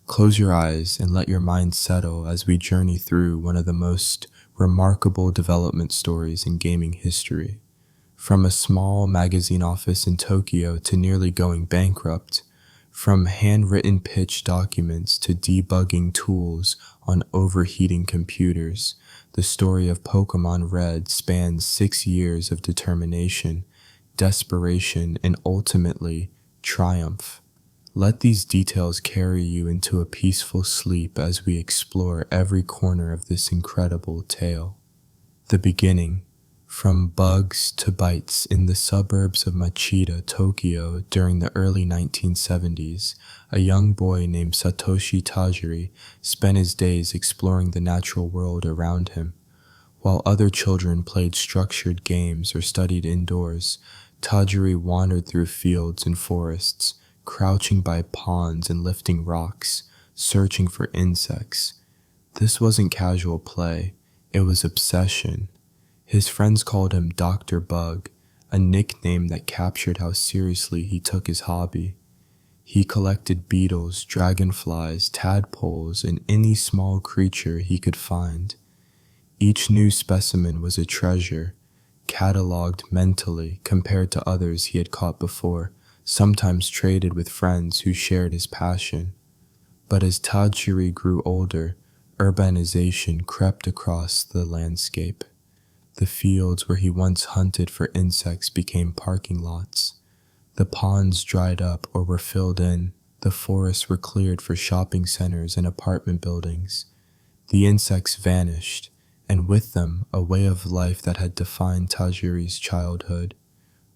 Close your eyes and let your mind settle as we journey through one of the most remarkable development stories in gaming history. From a small magazine office in Tokyo to nearly going bankrupt, from handwritten pitch documents to debugging tools on overheating computers, the story of Pokémon Red spans 6 years of determination, desperation, and ultimately triumph. Let these details carry you into a peaceful sleep as we explore every corner of this incredible tale. The beginning. From bugs to bytes in the suburbs of Machida, Tokyo during the early 1970s, a young boy named Satoshi Tajiri spent his days exploring the natural world around him. While other children played structured games or studied indoors, Tajiri wandered through fields and forests, crouching by ponds and lifting rocks, searching for insects. This wasn't casual play, it was obsession. His friends called him Dr. Bug, a nickname that captured how seriously he took his hobby. He collected beetles, dragonflies, tadpoles, and any small creature he could find. Each new specimen was a treasure, cataloged mentally compared to others he had caught before, sometimes traded with friends who shared his passion. But as Tajiri grew older, urbanization crept across the landscape. The fields where he once hunted for insects became parking lots. The ponds dried up or were filled in. The forests were cleared for shopping centers and apartment buildings. The insects vanished, and with them a way of life that had defined Tajiri's childhood.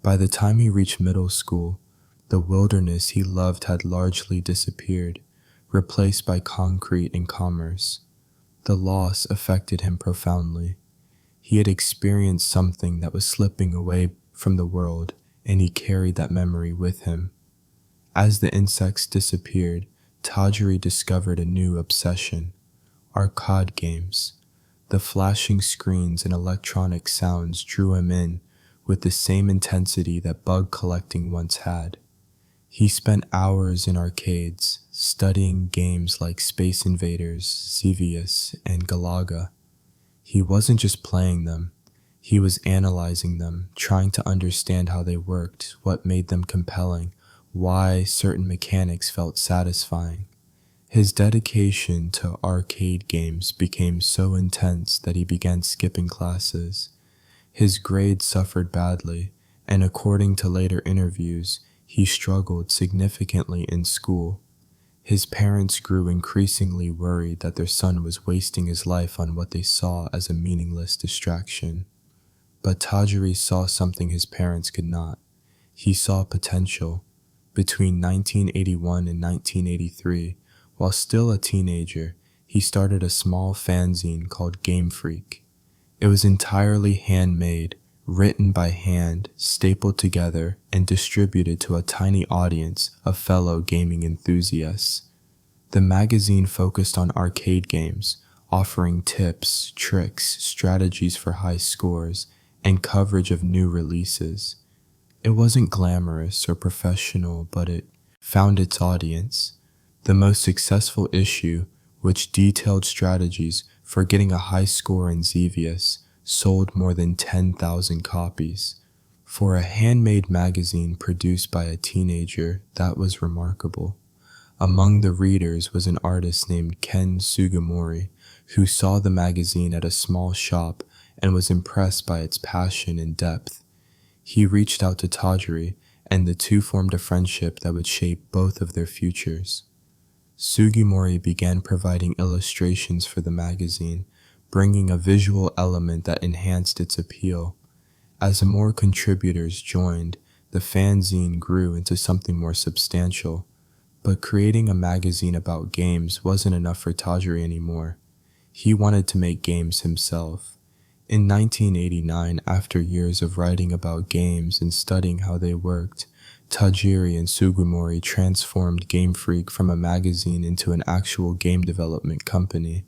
By the time he reached middle school, the wilderness he loved had largely disappeared, replaced by concrete and commerce. The loss affected him profoundly. He had experienced something that was slipping away from the world, and he carried that memory with him. As the insects disappeared, Tajiri discovered a new obsession: arcade games. The flashing screens and electronic sounds drew him in with the same intensity that bug collecting once had. He spent hours in arcades, studying games like Space Invaders, Xevious, and Galaga. He wasn't just playing them, he was analyzing them, trying to understand how they worked, what made them compelling, why certain mechanics felt satisfying. His dedication to arcade games became so intense that he began skipping classes. His grades suffered badly, and according to later interviews, he struggled significantly in school. His parents grew increasingly worried that their son was wasting his life on what they saw as a meaningless distraction. But Tajiri saw something his parents could not. He saw potential. Between 1981 and 1983, while still a teenager, he started a small fanzine called Game Freak. It was entirely handmade, written by hand, stapled together, and distributed to a tiny audience of fellow gaming enthusiasts. The magazine focused on arcade games, offering tips, tricks, strategies for high scores, and coverage of new releases. It wasn't glamorous or professional, but it found its audience. The most successful issue, which detailed strategies for getting a high score in Xevious, sold more than 10,000 copies. For a handmade magazine produced by a teenager, that was remarkable. Among the readers was an artist named Ken Sugimori, who saw the magazine at a small shop and was impressed by its passion and depth. He reached out to Tajiri, and the two formed a friendship that would shape both of their futures. Sugimori began providing illustrations for the magazine, bringing a visual element that enhanced its appeal. As more contributors joined, the fanzine grew into something more substantial. But creating a magazine about games wasn't enough for Tajiri anymore. He wanted to make games himself. In 1989, after years of writing about games and studying how they worked, Tajiri and Sugimori transformed Game Freak from a magazine into an actual game development company.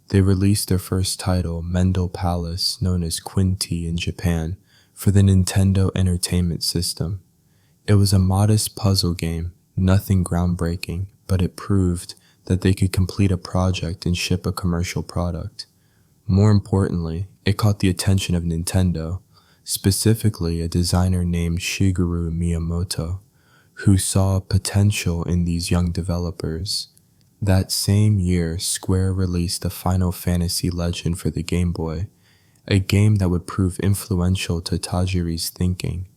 They released their first title, Mendel Palace, known as Quinty in Japan, for the Nintendo Entertainment System. It was a modest puzzle game, nothing groundbreaking, but it proved that they could complete a project and ship a commercial product. More importantly, it caught the attention of Nintendo, specifically a designer named Shigeru Miyamoto, who saw potential in these young developers. That same year, Square released a Final Fantasy Legend for the Game Boy, a game that would prove influential to Tajiri's thinking.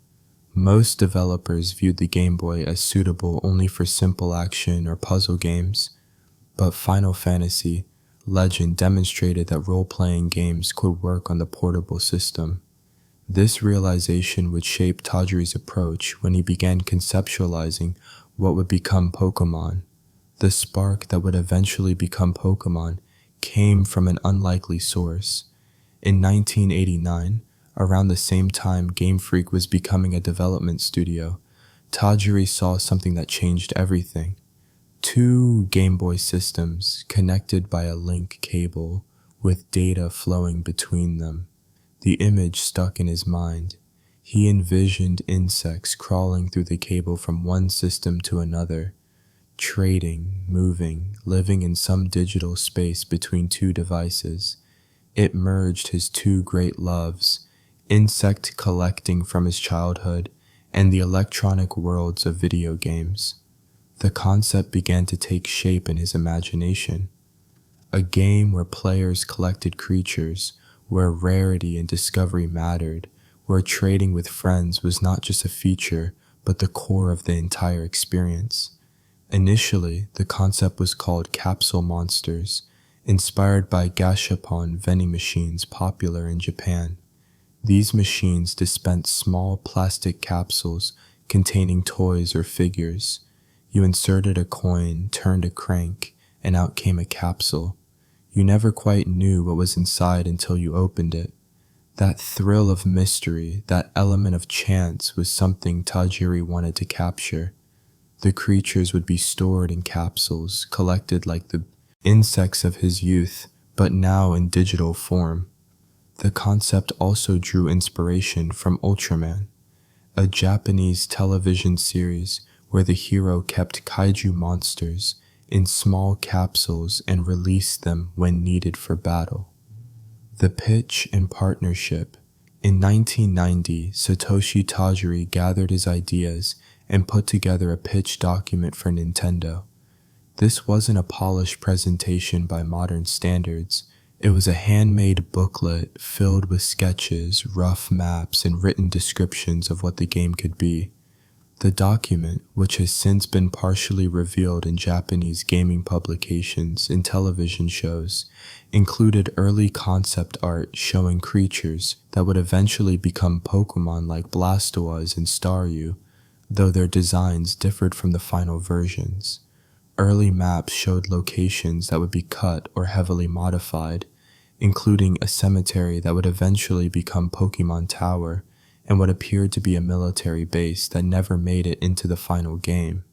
Most developers viewed the Game Boy as suitable only for simple action or puzzle games, but Final Fantasy Legend demonstrated that role-playing games could work on the portable system. This realization would shape Tajiri's approach when he began conceptualizing what would become Pokémon. The spark that would eventually become Pokémon came from an unlikely source. In 1989, around the same time Game Freak was becoming a development studio, Tajiri saw something that changed everything. Two Game Boy systems connected by a link cable with data flowing between them. The image stuck in his mind. He envisioned insects crawling through the cable from one system to another, trading, moving, living in some digital space between two devices. It merged his two great loves, insect collecting from his childhood and the electronic worlds of video games. The concept began to take shape in his imagination. A game where players collected creatures, where rarity and discovery mattered, where trading with friends was not just a feature, but the core of the entire experience. Initially, the concept was called Capsule Monsters, inspired by gashapon vending machines popular in Japan. These machines dispensed small plastic capsules containing toys or figures. You inserted a coin, turned a crank, and out came a capsule. You never quite knew what was inside until you opened it. That thrill of mystery, that element of chance was something Tajiri wanted to capture. The creatures would be stored in capsules, collected like the insects of his youth, but now in digital form. The concept also drew inspiration from Ultraman, a Japanese television series where the hero kept kaiju monsters in small capsules and released them when needed for battle. The pitch and partnership. In 1990, Satoshi Tajiri gathered his ideas and put together a pitch document for Nintendo. This wasn't a polished presentation by modern standards. It was a handmade booklet filled with sketches, rough maps, and written descriptions of what the game could be. The document, which has since been partially revealed in Japanese gaming publications and television shows, included early concept art showing creatures that would eventually become Pokémon like Blastoise and Staryu, though their designs differed from the final versions. Early maps showed locations that would be cut or heavily modified, including a cemetery that would eventually become Pokémon Tower, and what appeared to be a military base that never made it into the final game.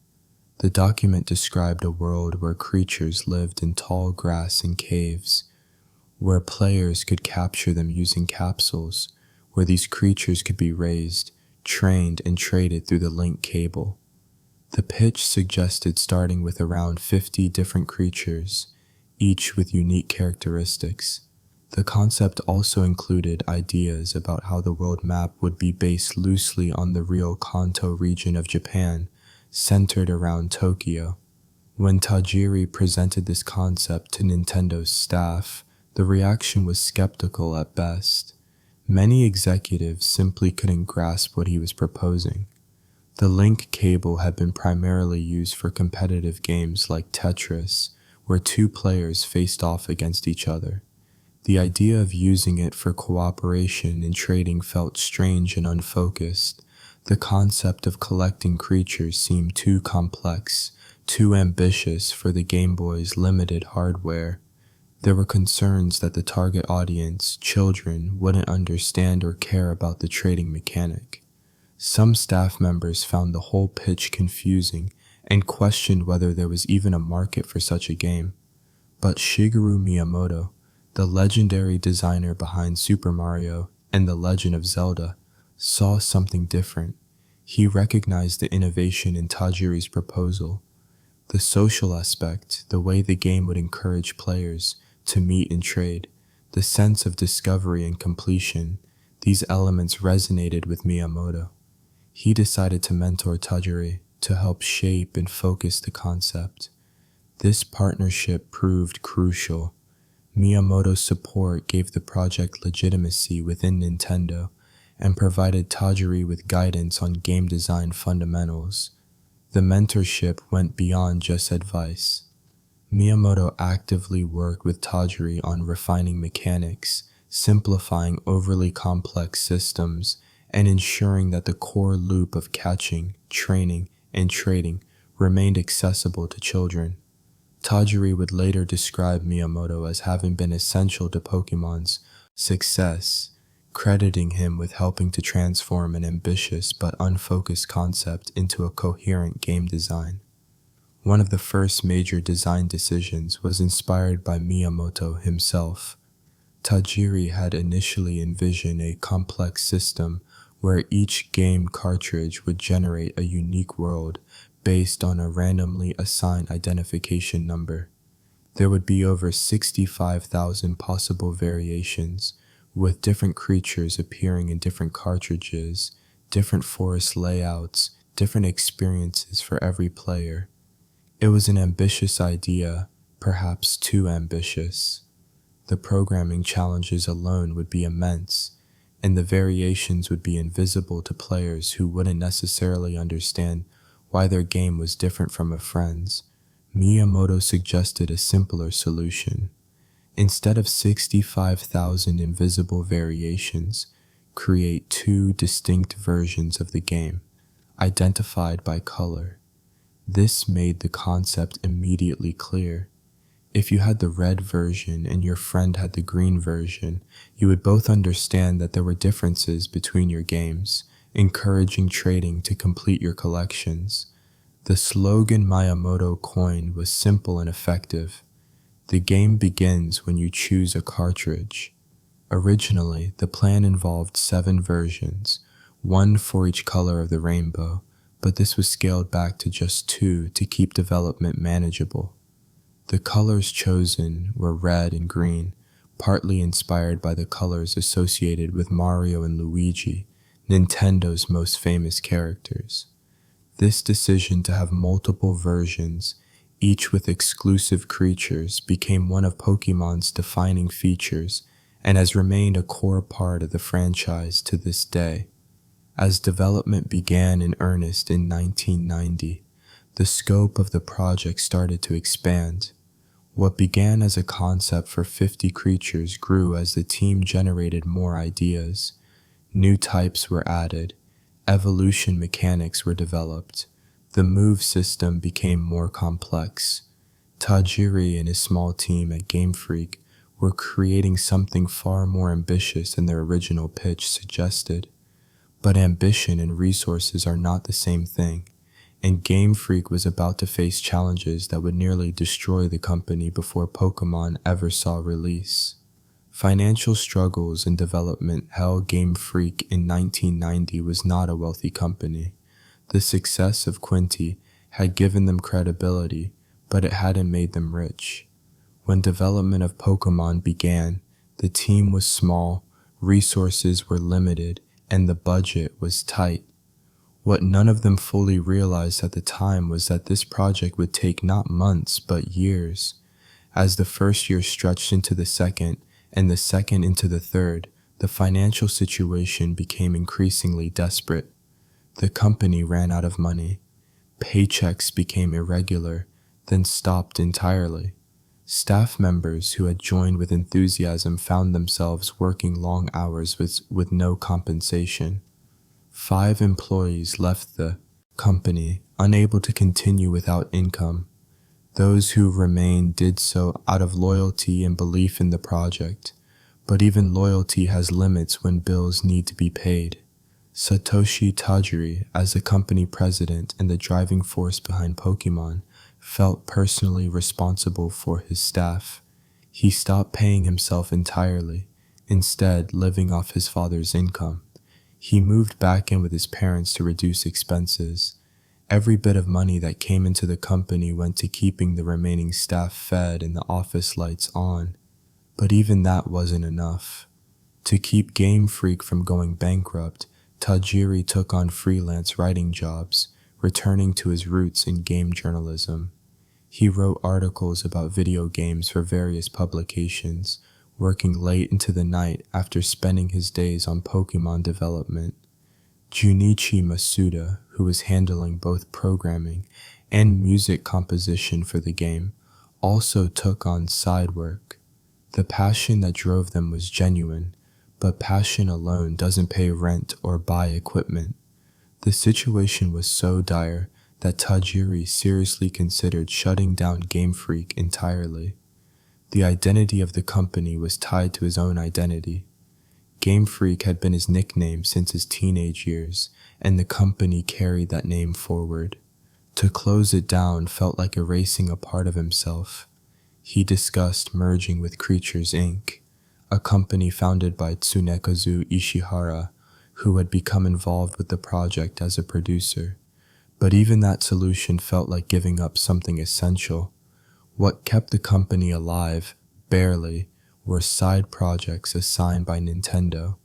The document described a world where creatures lived in tall grass and caves, where players could capture them using capsules, where these creatures could be raised, trained, and traded through the link cable. The pitch suggested starting with around 50 different creatures, each with unique characteristics. The concept also included ideas about how the world map would be based loosely on the real Kanto region of Japan, centered around Tokyo. When Tajiri presented this concept to Nintendo's staff, the reaction was skeptical at best. Many executives simply couldn't grasp what he was proposing. The link cable had been primarily used for competitive games like Tetris, where two players faced off against each other. The idea of using it for cooperation and trading felt strange and unfocused. The concept of collecting creatures seemed too complex, too ambitious for the Game Boy's limited hardware. There were concerns that the target audience, children, wouldn't understand or care about the trading mechanic. Some staff members found the whole pitch confusing and questioned whether there was even a market for such a game. But Shigeru Miyamoto, the legendary designer behind Super Mario and The Legend of Zelda, saw something different. He recognized the innovation in Tajiri's proposal. The social aspect, the way the game would encourage players to meet and trade, the sense of discovery and completion, these elements resonated with Miyamoto. He decided to mentor Tajiri to help shape and focus the concept. This partnership proved crucial. Miyamoto's support gave the project legitimacy within Nintendo and provided Tajiri with guidance on game design fundamentals. The mentorship went beyond just advice. Miyamoto actively worked with Tajiri on refining mechanics, simplifying overly complex systems, and ensuring that the core loop of catching, training, and trading remained accessible to children. Tajiri would later describe Miyamoto as having been essential to Pokémon's success, crediting him with helping to transform an ambitious but unfocused concept into a coherent game design. One of the first major design decisions was inspired by Miyamoto himself. Tajiri had initially envisioned a complex system where each game cartridge would generate a unique world based on a randomly assigned identification number. There would be over 65,000 possible variations, with different creatures appearing in different cartridges, different forest layouts, different experiences for every player. It was an ambitious idea, perhaps too ambitious. The programming challenges alone would be immense, and the variations would be invisible to players who wouldn't necessarily understand why their game was different from a friend's. Miyamoto suggested a simpler solution. Instead of 65,000 invisible variations, create two distinct versions of the game, identified by color. This made the concept immediately clear. If you had the red version and your friend had the green version, you would both understand that there were differences between your games, encouraging trading to complete your collections. The slogan Miyamoto coined was simple and effective. The game begins when you choose a cartridge. Originally, the plan involved 7 versions, 1 for each color of the rainbow, but this was scaled back to just 2 to keep development manageable. The colors chosen were red and green, partly inspired by the colors associated with Mario and Luigi, Nintendo's most famous characters. This decision to have multiple versions, each with exclusive creatures, became one of Pokémon's defining features and has remained a core part of the franchise to this day. As development began in earnest in 1990, the scope of the project started to expand. What began as a concept for 50 creatures grew as the team generated more ideas. New types were added, evolution mechanics were developed, the move system became more complex. Tajiri and his small team at Game Freak were creating something far more ambitious than their original pitch suggested. But ambition and resources are not the same thing, and Game Freak was about to face challenges that would nearly destroy the company before Pokémon ever saw release. Financial struggles and development held Game Freak in 1990 was not a wealthy company. The success of Quinty had given them credibility, but it hadn't made them rich. When development of Pokémon began, the team was small, resources were limited, and the budget was tight. What none of them fully realized at the time was that this project would take not months, but years. As the first year stretched into the second, and the second into the third, the financial situation became increasingly desperate. The company ran out of money. Paychecks became irregular, then stopped entirely. Staff members who had joined with enthusiasm found themselves working long hours with no compensation. 5 employees left the company, unable to continue without income. Those who remained did so out of loyalty and belief in the project, but even loyalty has limits when bills need to be paid. Satoshi Tajiri, as the company president and the driving force behind Pokémon, felt personally responsible for his staff. He stopped paying himself entirely, instead living off his father's income. He moved back in with his parents to reduce expenses, Every bit of money that came into the company went to keeping the remaining staff fed and the office lights on. But even that wasn't enough. To keep Game Freak from going bankrupt, Tajiri took on freelance writing jobs, returning to his roots in game journalism. He wrote articles about video games for various publications, working late into the night after spending his days on Pokémon development. Junichi Masuda, who was handling both programming and music composition for the game, also took on side work. The passion that drove them was genuine, but passion alone doesn't pay rent or buy equipment. The situation was so dire that Tajiri seriously considered shutting down Game Freak entirely. The identity of the company was tied to his own identity. Game Freak had been his nickname since his teenage years, and the company carried that name forward. To close it down felt like erasing a part of himself. He discussed merging with Creatures Inc., a company founded by Tsunekazu Ishihara, who had become involved with the project as a producer. But even that solution felt like giving up something essential. What kept the company alive, barely, were side projects assigned by Nintendo.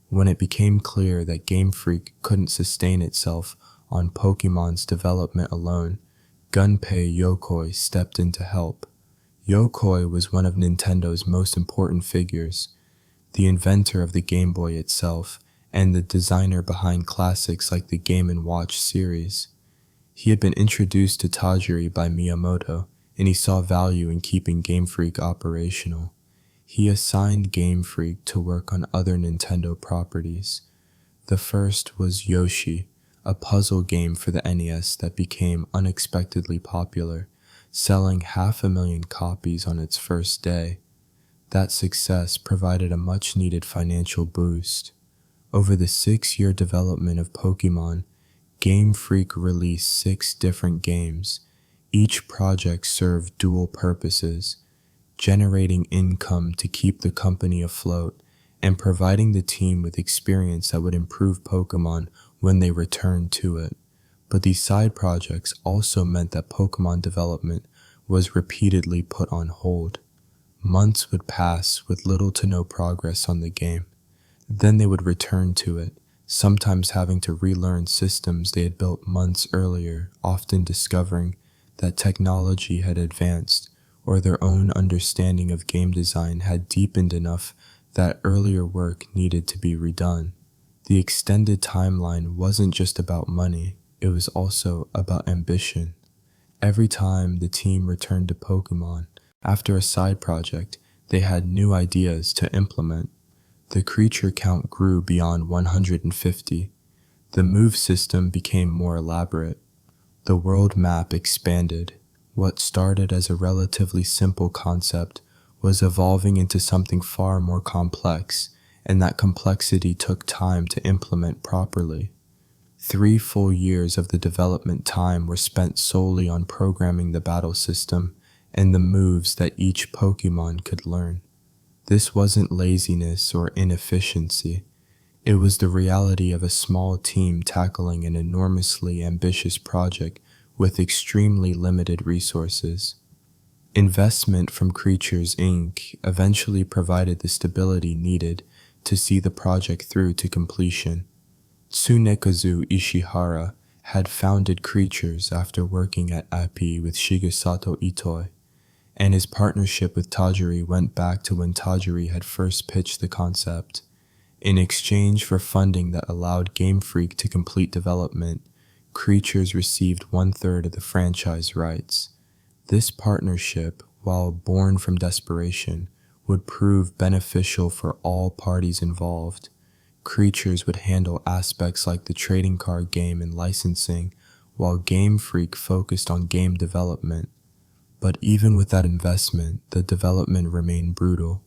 When it became clear that Game Freak couldn't sustain itself on Pokémon's development alone, Gunpei Yokoi stepped in to help. Yokoi was one of Nintendo's most important figures, the inventor of the Game Boy itself, and the designer behind classics like the Game & Watch series. He had been introduced to Tajiri by Miyamoto, and he saw value in keeping Game Freak operational. He assigned Game Freak to work on other Nintendo properties. The first was Yoshi, a puzzle game for the NES that became unexpectedly popular, selling 500,000 copies on its first day. That success provided a much-needed financial boost. Over the 6-year development of Pokémon, Game Freak released 6 different games. Each project served dual purposes, generating income to keep the company afloat and providing the team with experience that would improve Pokémon when they returned to it. But these side projects also meant that Pokémon development was repeatedly put on hold. Months would pass with little to no progress on the game. Then they would return to it, sometimes having to relearn systems they had built months earlier, often discovering that technology had advanced or their own understanding of game design had deepened enough that earlier work needed to be redone. The extended timeline wasn't just about money, it was also about ambition. Every time the team returned to Pokémon, after a side project, they had new ideas to implement. The creature count grew beyond 150. The move system became more elaborate. The world map expanded. What started as a relatively simple concept was evolving into something far more complex, and that complexity took time to implement properly. 3 full years of the development time were spent solely on programming the battle system and the moves that each Pokémon could learn. This wasn't laziness or inefficiency. It was the reality of a small team tackling an enormously ambitious project with extremely limited resources. Investment from Creatures Inc. eventually provided the stability needed to see the project through to completion. Tsunekazu Ishihara had founded Creatures after working at API with Shigesato Itoi, and his partnership with Tajiri went back to when Tajiri had first pitched the concept. In exchange for funding that allowed Game Freak to complete development, Creatures received 1/3 of the franchise rights. This partnership, while born from desperation, would prove beneficial for all parties involved. Creatures would handle aspects like the trading card game and licensing, while Game Freak focused on game development. But even with that investment, the development remained brutal.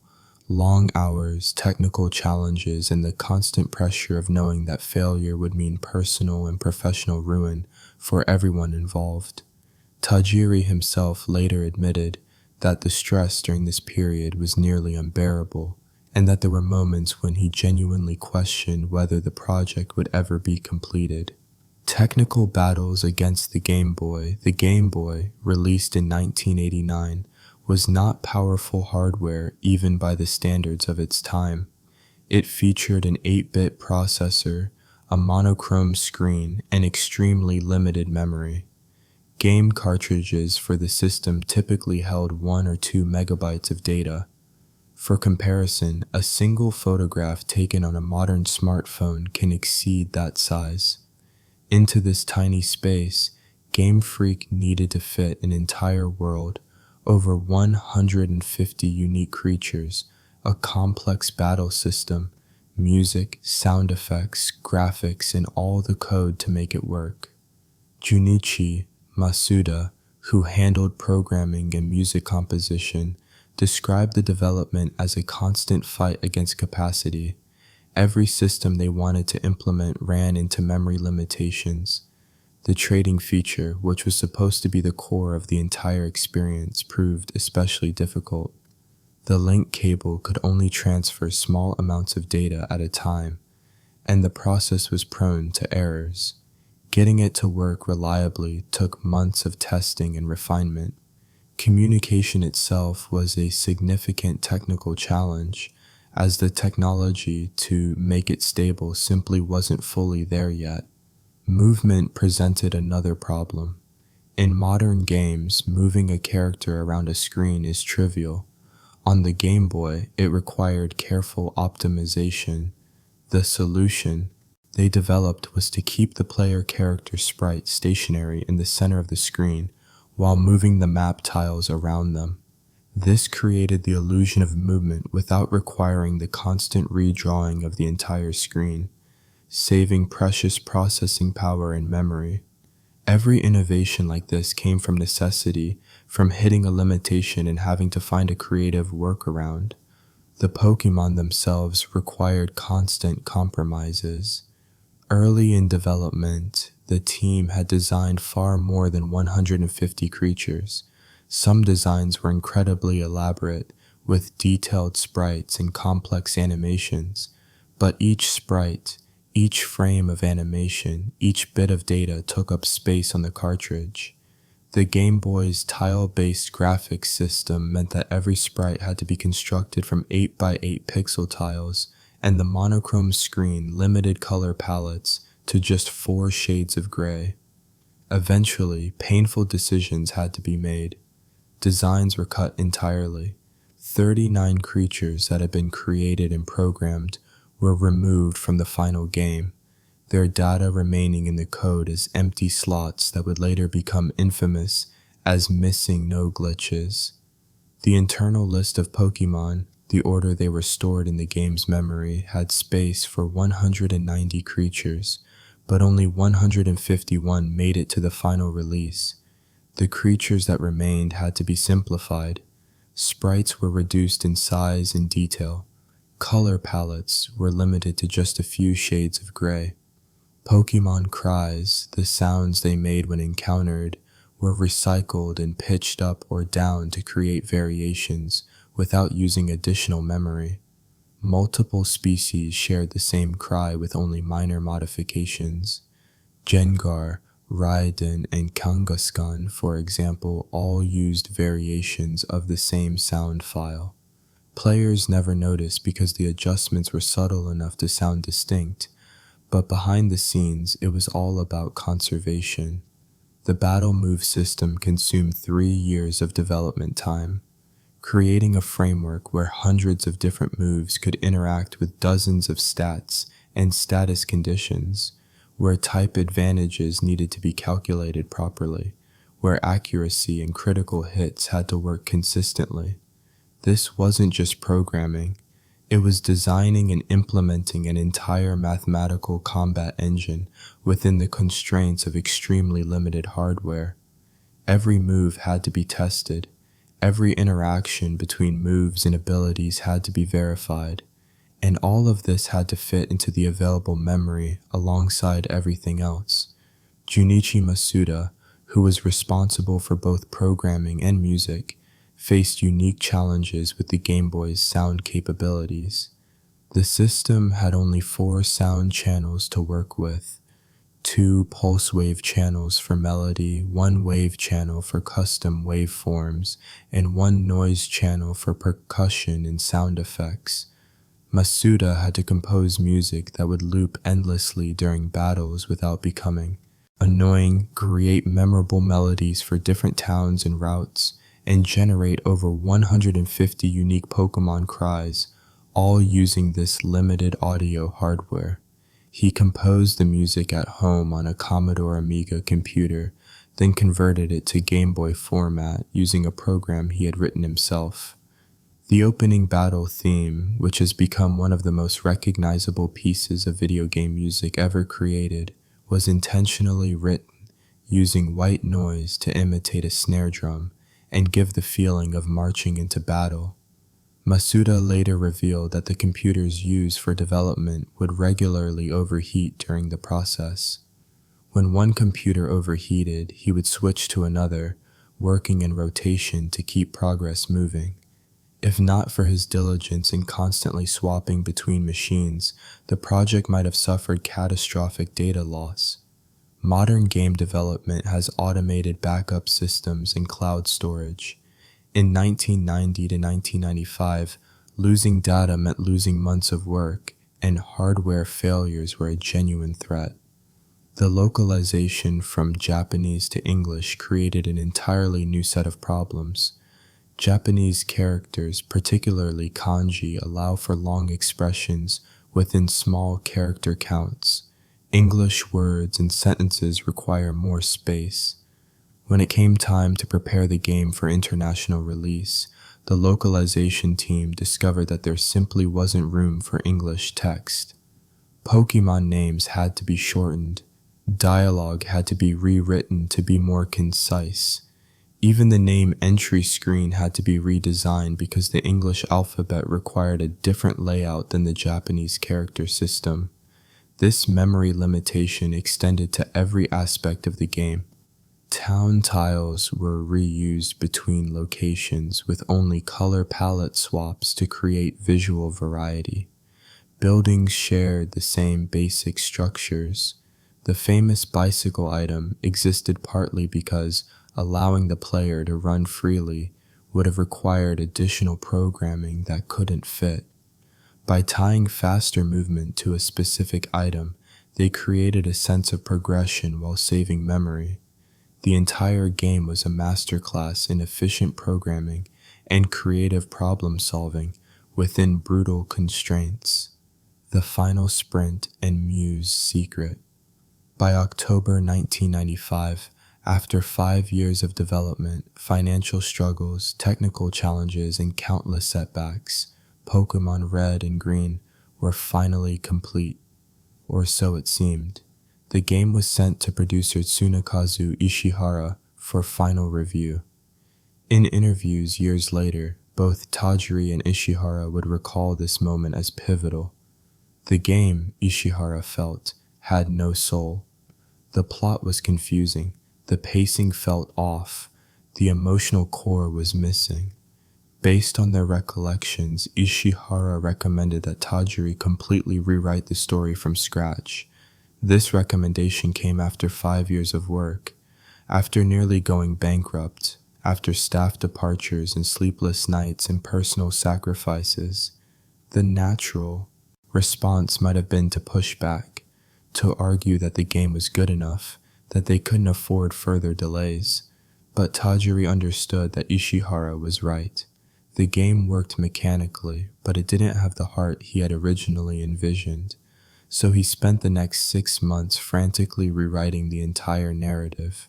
Long hours, technical challenges, and the constant pressure of knowing that failure would mean personal and professional ruin for everyone involved. Tajiri himself later admitted that the stress during this period was nearly unbearable, and that there were moments when he genuinely questioned whether the project would ever be completed. Technical battles against the Game Boy. The Game Boy, released in 1989, was not powerful hardware even by the standards of its time. It featured an 8-bit processor, a monochrome screen, and extremely limited memory. Game cartridges for the system typically held 1 or 2 megabytes of data. For comparison, a single photograph taken on a modern smartphone can exceed that size. Into this tiny space, Game Freak needed to fit an entire world, over 150 unique creatures, a complex battle system, music, sound effects, graphics, and all the code to make it work. Junichi Masuda, who handled programming and music composition, described the development as a constant fight against capacity. Every system they wanted to implement ran into memory limitations. The trading feature, which was supposed to be the core of the entire experience, proved especially difficult. The link cable could only transfer small amounts of data at a time, and the process was prone to errors. Getting it to work reliably took months of testing and refinement. Communication itself was a significant technical challenge, as the technology to make it stable simply wasn't fully there yet. Movement presented another problem. In modern games, moving a character around a screen is trivial. On the Game Boy, it required careful optimization. The solution they developed was to keep the player character sprite stationary in the center of the screen while moving the map tiles around them. This created the illusion of movement without requiring the constant redrawing of the entire screen, saving precious processing power and memory. Every innovation like this came from necessity, from hitting a limitation and having to find a creative workaround. The Pokémon themselves required constant compromises. Early in development, the team had designed far more than 150 creatures. Some designs were incredibly elaborate, with detailed sprites and complex animations, but each sprite, each frame of animation, each bit of data took up space on the cartridge. The Game Boy's tile-based graphics system meant that every sprite had to be constructed from 8 by 8 pixel tiles, and the monochrome screen limited color palettes to just 4 shades of gray. Eventually, painful decisions had to be made. Designs were cut entirely. 39 creatures that had been created and programmed were removed from the final game, their data remaining in the code as empty slots that would later become infamous as missing no glitches. The internal list of Pokémon, the order they were stored in the game's memory, had space for 190 creatures, but only 151 made it to the final release. The creatures that remained had to be simplified. Sprites were reduced in size and detail. Color palettes were limited to just a few shades of gray. Pokémon cries, the sounds they made when encountered, were recycled and pitched up or down to create variations without using additional memory. Multiple species shared the same cry with only minor modifications. Gengar, Raiden, and Kangaskhan, for example, all used variations of the same sound file. Players never noticed because the adjustments were subtle enough to sound distinct, but behind the scenes, it was all about conservation. The battle move system consumed 3 years of development time, creating a framework where hundreds of different moves could interact with dozens of stats and status conditions, where type advantages needed to be calculated properly, where accuracy and critical hits had to work consistently. This wasn't just programming, it was designing and implementing an entire mathematical combat engine within the constraints of extremely limited hardware. Every move had to be tested, every interaction between moves and abilities had to be verified, and all of this had to fit into the available memory alongside everything else. Junichi Masuda, who was responsible for both programming and music, faced unique challenges with the Game Boy's sound capabilities. The system had only 4 sound channels to work with, 2 pulse wave channels for melody, 1 wave channel for custom waveforms, and 1 noise channel for percussion and sound effects. Masuda had to compose music that would loop endlessly during battles without becoming annoying, create memorable melodies for different towns and routes, and generate over 150 unique Pokémon cries, all using this limited audio hardware. He composed the music at home on a Commodore Amiga computer, then converted it to Game Boy format using a program he had written himself. The opening battle theme, which has become one of the most recognizable pieces of video game music ever created, was intentionally written using white noise to imitate a snare drum and give the feeling of marching into battle. Masuda later revealed that the computers used for development would regularly overheat during the process. When one computer overheated, he would switch to another, working in rotation to keep progress moving. If not for his diligence in constantly swapping between machines, the project might have suffered catastrophic data loss. Modern game development has automated backup systems and cloud storage. In 1990 to 1995, losing data meant losing months of work, and hardware failures were a genuine threat. The localization from Japanese to English created an entirely new set of problems. Japanese characters, particularly kanji, allow for long expressions within small character counts. English words and sentences require more space. When it came time to prepare the game for international release, the localization team discovered that there simply wasn't room for English text. Pokémon names had to be shortened. Dialogue had to be rewritten to be more concise. Even the name entry screen had to be redesigned because the English alphabet required a different layout than the Japanese character system. This memory limitation extended to every aspect of the game. Town tiles were reused between locations with only color palette swaps to create visual variety. Buildings shared the same basic structures. The famous bicycle item existed partly because allowing the player to run freely would have required additional programming that couldn't fit. By tying faster movement to a specific item, they created a sense of progression while saving memory. The entire game was a masterclass in efficient programming and creative problem-solving within brutal constraints. The Final Sprint and Mew's Secret. By October 1995, after 5 years of development, financial struggles, technical challenges, and countless setbacks, Pokémon Red and Green were finally complete, or so it seemed. The game was sent to producer Tsunekazu Ishihara for final review. In interviews years later, both Tajiri and Ishihara would recall this moment as pivotal. The game, Ishihara felt, had no soul. The plot was confusing, the pacing felt off, the emotional core was missing. Based on their recollections, Ishihara recommended that Tajiri completely rewrite the story from scratch. This recommendation came after 5 years of work, after nearly going bankrupt, after staff departures and sleepless nights and personal sacrifices. The natural response might have been to push back, to argue that the game was good enough, that they couldn't afford further delays. But Tajiri understood that Ishihara was right. The game worked mechanically, but it didn't have the heart he had originally envisioned. So he spent the next 6 months frantically rewriting the entire narrative.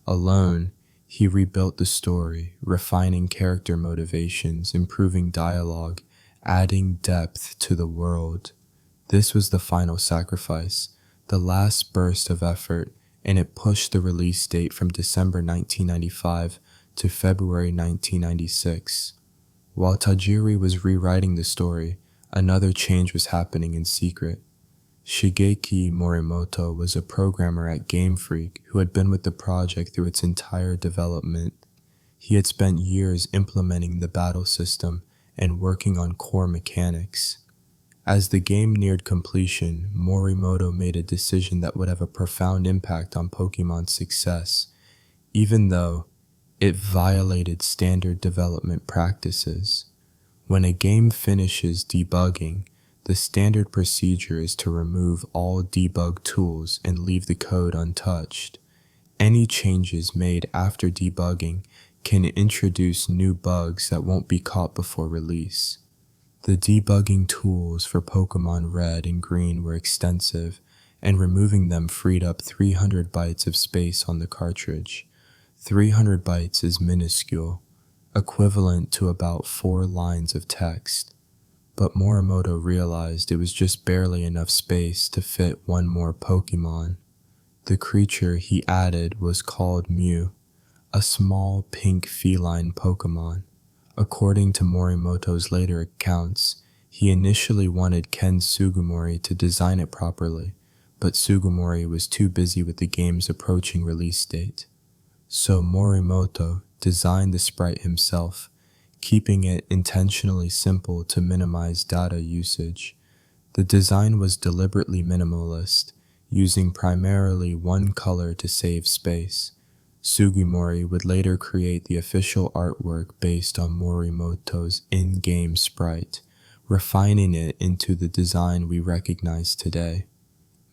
Alone, he rebuilt the story, refining character motivations, improving dialogue, adding depth to the world. This was the final sacrifice, the last burst of effort, and it pushed the release date from December 1995 to February 1996. While Tajiri was rewriting the story, another change was happening in secret. Shigeki Morimoto was a programmer at Game Freak who had been with the project through its entire development. He had spent years implementing the battle system and working on core mechanics. As the game neared completion, Morimoto made a decision that would have a profound impact on Pokemon's success, even though it violated standard development practices. When a game finishes debugging, the standard procedure is to remove all debug tools and leave the code untouched. Any changes made after debugging can introduce new bugs that won't be caught before release. The debugging tools for Pokémon Red and Green were extensive, and removing them freed up 300 bytes of space on the cartridge. 300 bytes is minuscule, equivalent to about 4 lines of text. But Morimoto realized it was just barely enough space to fit one more Pokémon. The creature he added was called Mew, a small pink feline Pokémon. According to Morimoto's later accounts, he initially wanted Ken Sugimori to design it properly, but Sugimori was too busy with the game's approaching release date. So Morimoto designed the sprite himself, keeping it intentionally simple to minimize data usage. The design was deliberately minimalist, using primarily one color to save space. Sugimori would later create the official artwork based on Morimoto's in-game sprite, refining it into the design we recognize today.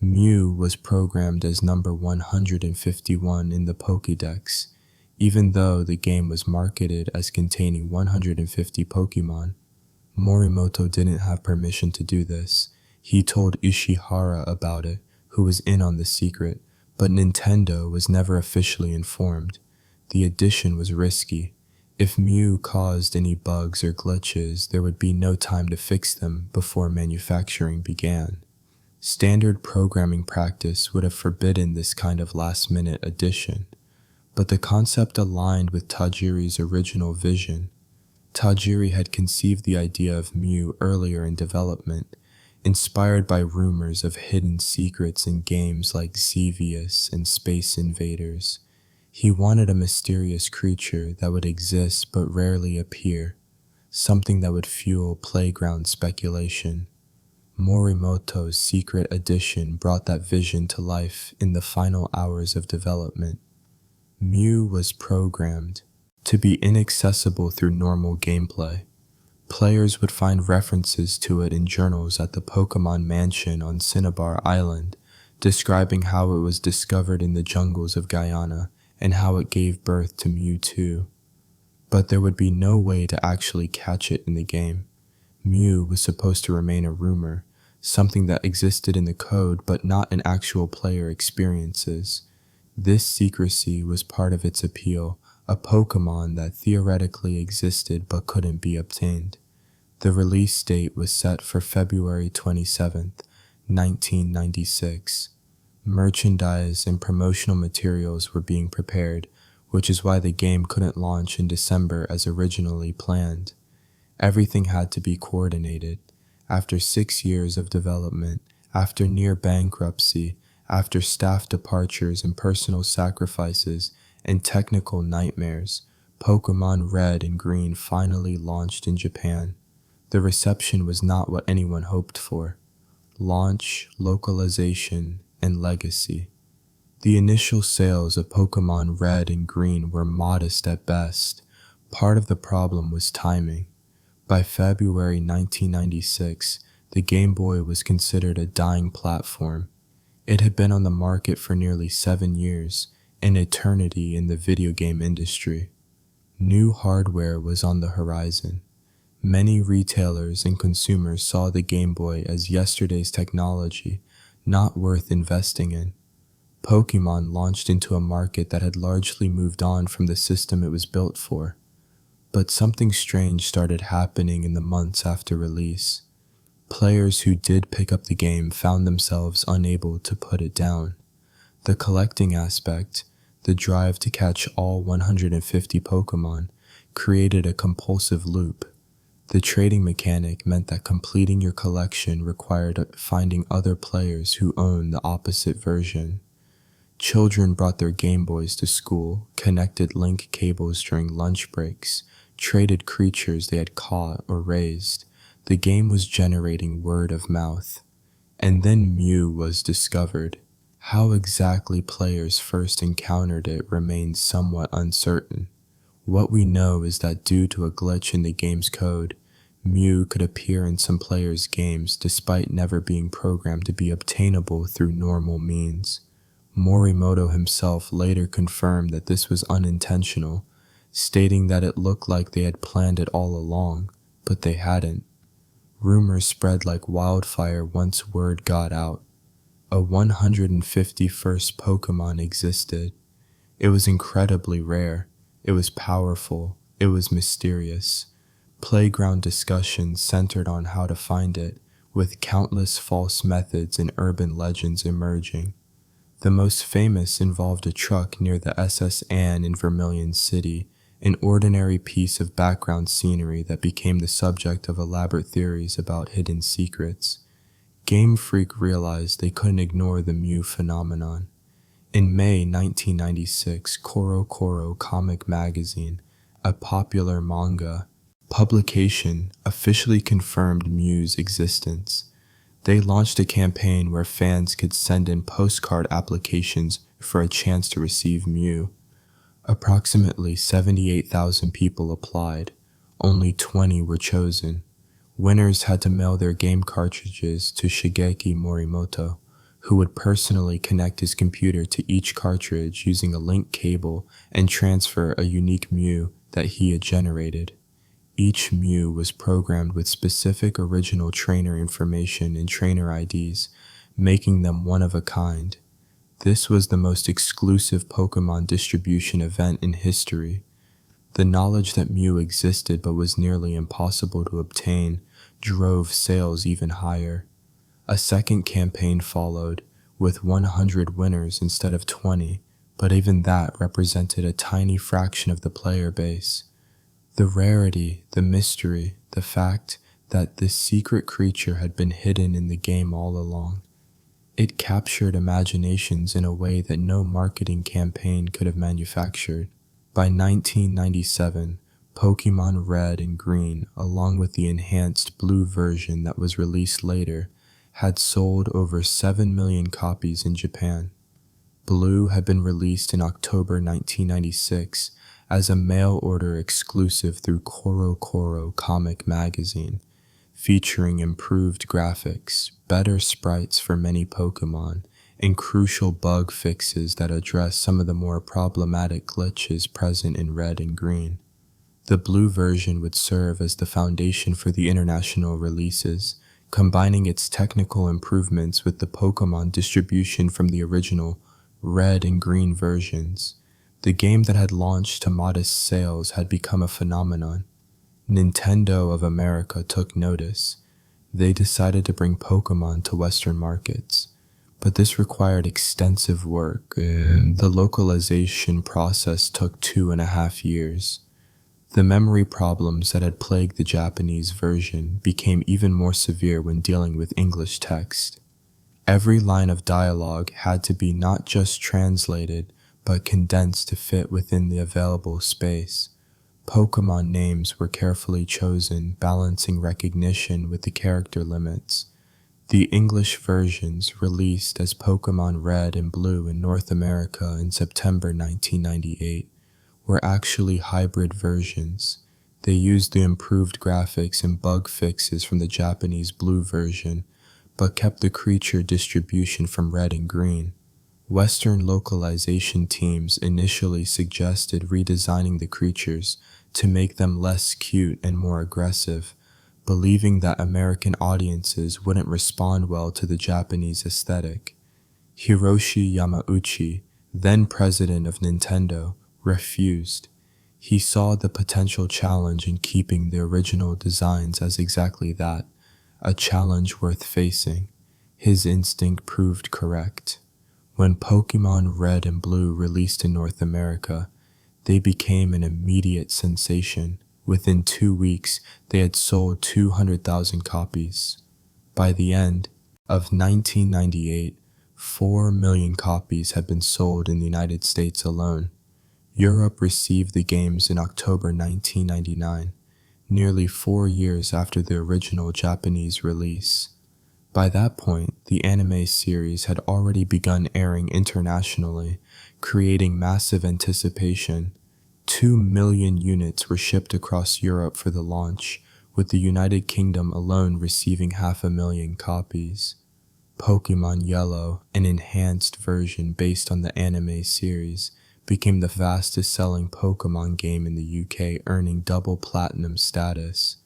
Mew was programmed as number 151 in the Pokédex, even though the game was marketed as containing 150 Pokémon. Morimoto didn't have permission to do this. He told Ishihara about it, who was in on the secret, but Nintendo was never officially informed. The addition was risky. If Mew caused any bugs or glitches, there would be no time to fix them before manufacturing began. Standard programming practice would have forbidden this kind of last-minute addition, but the concept aligned with Tajiri's original vision. Tajiri had conceived the idea of Mew earlier in development, inspired by rumors of hidden secrets in games like Xevious and Space Invaders. He wanted a mysterious creature that would exist but rarely appear, something that would fuel playground speculation. Morimoto's secret edition brought that vision to life in the final hours of development. Mew was programmed to be inaccessible through normal gameplay. Players would find references to it in journals at the Pokémon Mansion on Cinnabar Island, describing how it was discovered in the jungles of Guyana and how it gave birth to Mewtwo. But there would be no way to actually catch it in the game. Mew was supposed to remain a rumor, something that existed in the code but not in actual player experiences. This secrecy was part of its appeal, a Pokémon that theoretically existed but couldn't be obtained. The release date was set for February 27, 1996. Merchandise and promotional materials were being prepared, which is why the game couldn't launch in December as originally planned. Everything had to be coordinated. After 6 years of development, after near bankruptcy, after staff departures and personal sacrifices and technical nightmares, Pokémon Red and Green finally launched in Japan. The reception was not what anyone hoped for. Launch, localization, and legacy. The initial sales of Pokémon Red and Green were modest at best. Part of the problem was timing. By February 1996, the Game Boy was considered a dying platform. It had been on the market for nearly 7 years, an eternity in the video game industry. New hardware was on the horizon. Many retailers and consumers saw the Game Boy as yesterday's technology, not worth investing in. Pokémon launched into a market that had largely moved on from the system it was built for. But something strange started happening in the months after release. Players who did pick up the game found themselves unable to put it down. The collecting aspect, the drive to catch all 150 Pokémon, created a compulsive loop. The trading mechanic meant that completing your collection required finding other players who owned the opposite version. Children brought their Game Boys to school, connected link cables during lunch breaks, traded creatures they had caught or raised. The game was generating word of mouth. And then Mew was discovered. How exactly players first encountered it remains somewhat uncertain. What we know is that due to a glitch in the game's code, Mew could appear in some players' games despite never being programmed to be obtainable through normal means. Morimoto himself later confirmed that this was unintentional, stating that it looked like they had planned it all along, but they hadn't. Rumors spread like wildfire once word got out. A 151st Pokémon existed. It was incredibly rare. It was powerful. It was mysterious. Playground discussions centered on how to find it, with countless false methods and urban legends emerging. The most famous involved a truck near the SS Anne in Vermilion City, an ordinary piece of background scenery that became the subject of elaborate theories about hidden secrets. Game Freak realized they couldn't ignore the Mew phenomenon. In May 1996, CoroCoro Comic Magazine, a popular manga publication, officially confirmed Mew's existence. They launched a campaign where fans could send in postcard applications for a chance to receive Mew. Approximately 78,000 people applied. Only 20 were chosen. Winners had to mail their game cartridges to Shigeki Morimoto, who would personally connect his computer to each cartridge using a link cable and transfer a unique Mew that he had generated. Each Mew was programmed with specific original trainer information and trainer IDs, making them one of a kind. This was the most exclusive Pokémon distribution event in history. The knowledge that Mew existed but was nearly impossible to obtain drove sales even higher. A second campaign followed, with 100 winners instead of 20, but even that represented a tiny fraction of the player base. The rarity, the mystery, the fact that this secret creature had been hidden in the game all along. It captured imaginations in a way that no marketing campaign could have manufactured. By 1997, Pokémon Red and Green, along with the enhanced blue version that was released later, had sold over 7 million copies in Japan. Blue had been released in October 1996 as a mail-order exclusive through CoroCoro Comic Magazine, featuring improved graphics, better sprites for many Pokémon, and crucial bug fixes that address some of the more problematic glitches present in Red and Green. The blue version would serve as the foundation for the international releases, combining its technical improvements with the Pokémon distribution from the original Red and Green versions. The game that had launched to modest sales had become a phenomenon. Nintendo of America took notice. They decided to bring Pokémon to Western markets, but this required extensive work. The localization process took 2.5 years. The memory problems that had plagued the Japanese version became even more severe when dealing with English text. Every line of dialogue had to be not just translated, but condensed to fit within the available space. Pokémon names were carefully chosen, balancing recognition with the character limits. The English versions, released as Pokémon Red and Blue in North America in September 1998, were actually hybrid versions. They used the improved graphics and bug fixes from the Japanese Blue version, but kept the creature distribution from Red and Green. Western localization teams initially suggested redesigning the creatures to make them less cute and more aggressive, believing that American audiences wouldn't respond well to the Japanese aesthetic. Hiroshi Yamauchi, then president of Nintendo, refused. He saw the potential challenge in keeping the original designs as exactly that, a challenge worth facing. His instinct proved correct. When Pokémon Red and Blue released in North America, they became an immediate sensation. Within 2 weeks, they had sold 200,000 copies. By the end of 1998, 4 million copies had been sold in the United States alone. Europe received the games in October 1999. nearly 4 years after the original Japanese release. By that point, the anime series had already begun airing internationally, creating massive anticipation. 2 million units were shipped across Europe for the launch, with the United Kingdom alone receiving 500,000 copies. Pokémon Yellow, an enhanced version based on the anime series, became the fastest-selling Pokémon game in the UK, earning double platinum status.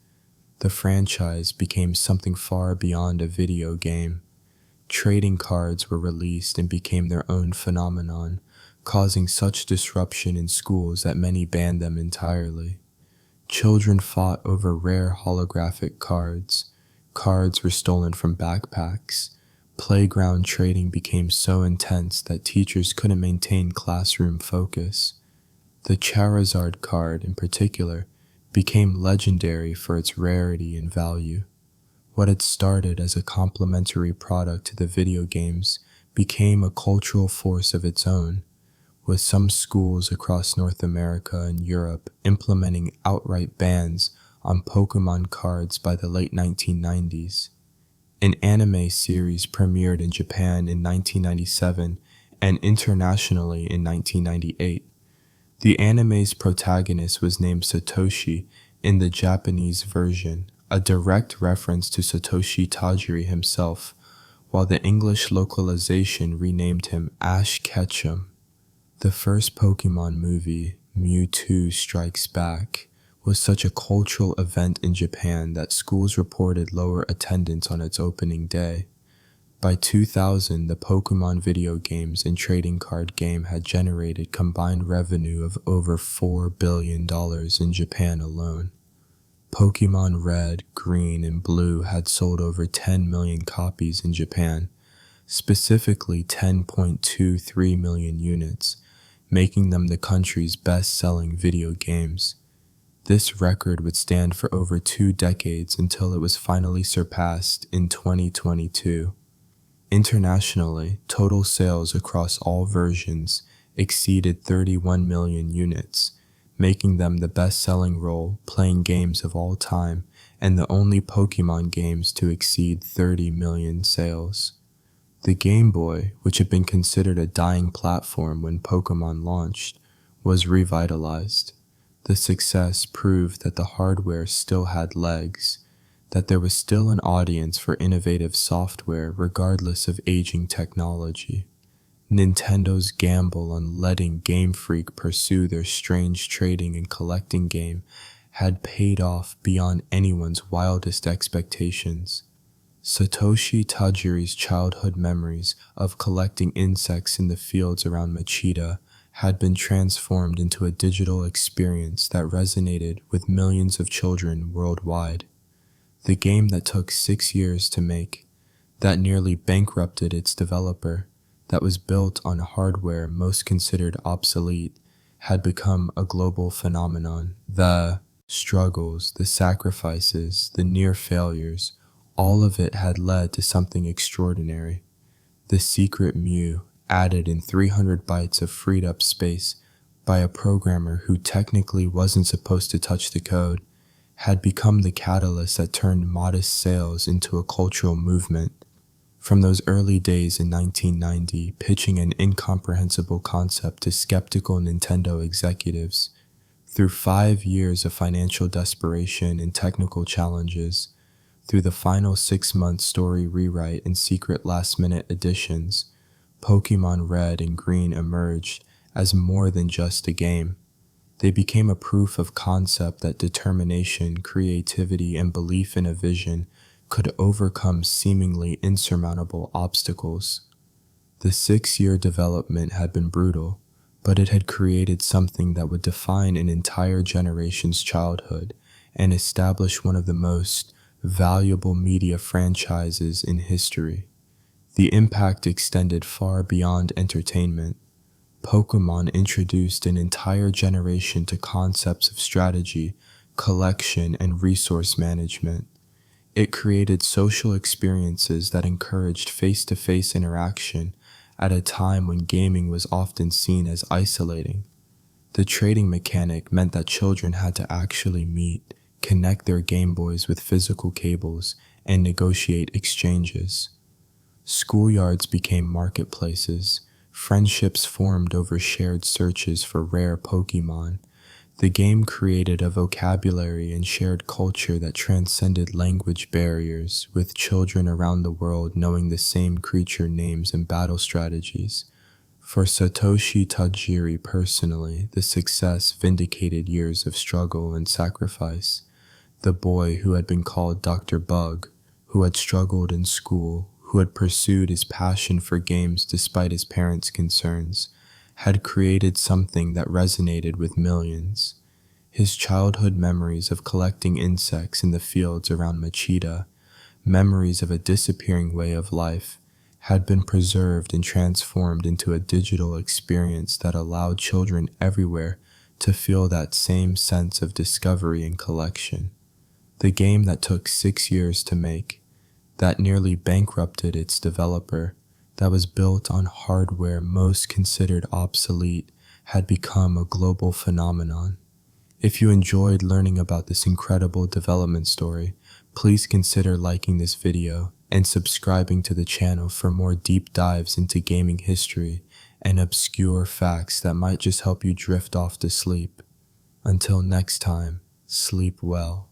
The franchise became something far beyond a video game. Trading cards were released and became their own phenomenon, causing such disruption in schools that many banned them entirely. Children fought over rare holographic cards. Cards were stolen from backpacks. Playground trading became so intense that teachers couldn't maintain classroom focus. The Charizard card, in particular, became legendary for its rarity and value. What had started as a complementary product to the video games became a cultural force of its own, with some schools across North America and Europe implementing outright bans on Pokémon cards by the late 1990s. An anime series premiered in Japan in 1997 and internationally in 1998. The anime's protagonist was named Satoshi in the Japanese version, a direct reference to Satoshi Tajiri himself, while the English localization renamed him Ash Ketchum. The first Pokémon movie, Mewtwo Strikes Back, was such a cultural event in Japan that schools reported lower attendance on its opening day. By 2000, the Pokémon video games and trading card game had generated combined revenue of over $4 billion in Japan alone. Pokémon Red, Green, and Blue had sold over 10 million copies in Japan, specifically 10.23 million units, making them the country's best-selling video games. This record would stand for over 2 decades until it was finally surpassed in 2022. Internationally, total sales across all versions exceeded 31 million units, making them the best-selling role-playing games of all time and the only Pokémon games to exceed 30 million sales. The Game Boy, which had been considered a dying platform when Pokémon launched, was revitalized. The success proved that the hardware still had legs, that there was still an audience for innovative software regardless of aging technology. Nintendo's gamble on letting Game Freak pursue their strange trading and collecting game had paid off beyond anyone's wildest expectations. Satoshi Tajiri's childhood memories of collecting insects in the fields around Machida had been transformed into a digital experience that resonated with millions of children worldwide. The game that took 6 years to make, that nearly bankrupted its developer, that was built on hardware most considered obsolete, had become a global phenomenon. The struggles, the sacrifices, the near failures, all of it had led to something extraordinary. The secret Mew, added in 300 bytes of freed-up space by a programmer who technically wasn't supposed to touch the code, had become the catalyst that turned modest sales into a cultural movement. From those early days in 1990, pitching an incomprehensible concept to skeptical Nintendo executives, through 5 years of financial desperation and technical challenges, through the final 6-month story rewrite and secret last-minute additions, Pokémon Red and Green emerged as more than just a game. They became a proof of concept that determination, creativity, and belief in a vision could overcome seemingly insurmountable obstacles. The 6-year development had been brutal, but it had created something that would define an entire generation's childhood and establish one of the most valuable media franchises in history. The impact extended far beyond entertainment. Pokémon introduced an entire generation to concepts of strategy, collection, and resource management. It created social experiences that encouraged face-to-face interaction at a time when gaming was often seen as isolating. The trading mechanic meant that children had to actually meet, connect their Game Boys with physical cables, and negotiate exchanges. Schoolyards became marketplaces, friendships formed over shared searches for rare Pokémon. The game created a vocabulary and shared culture that transcended language barriers, with children around the world knowing the same creature names and battle strategies. For Satoshi Tajiri personally, the success vindicated years of struggle and sacrifice. The boy who had been called Dr. Bug, who had struggled in school, who had pursued his passion for games despite his parents' concerns, had created something that resonated with millions. His childhood memories of collecting insects in the fields around Machida, memories of a disappearing way of life, had been preserved and transformed into a digital experience that allowed children everywhere to feel that same sense of discovery and collection. The game that took 6 years to make, that nearly bankrupted its developer, that was built on hardware most considered obsolete, had become a global phenomenon. If you enjoyed learning about this incredible development story, please consider liking this video and subscribing to the channel for more deep dives into gaming history and obscure facts that might just help you drift off to sleep. Until next time, sleep well.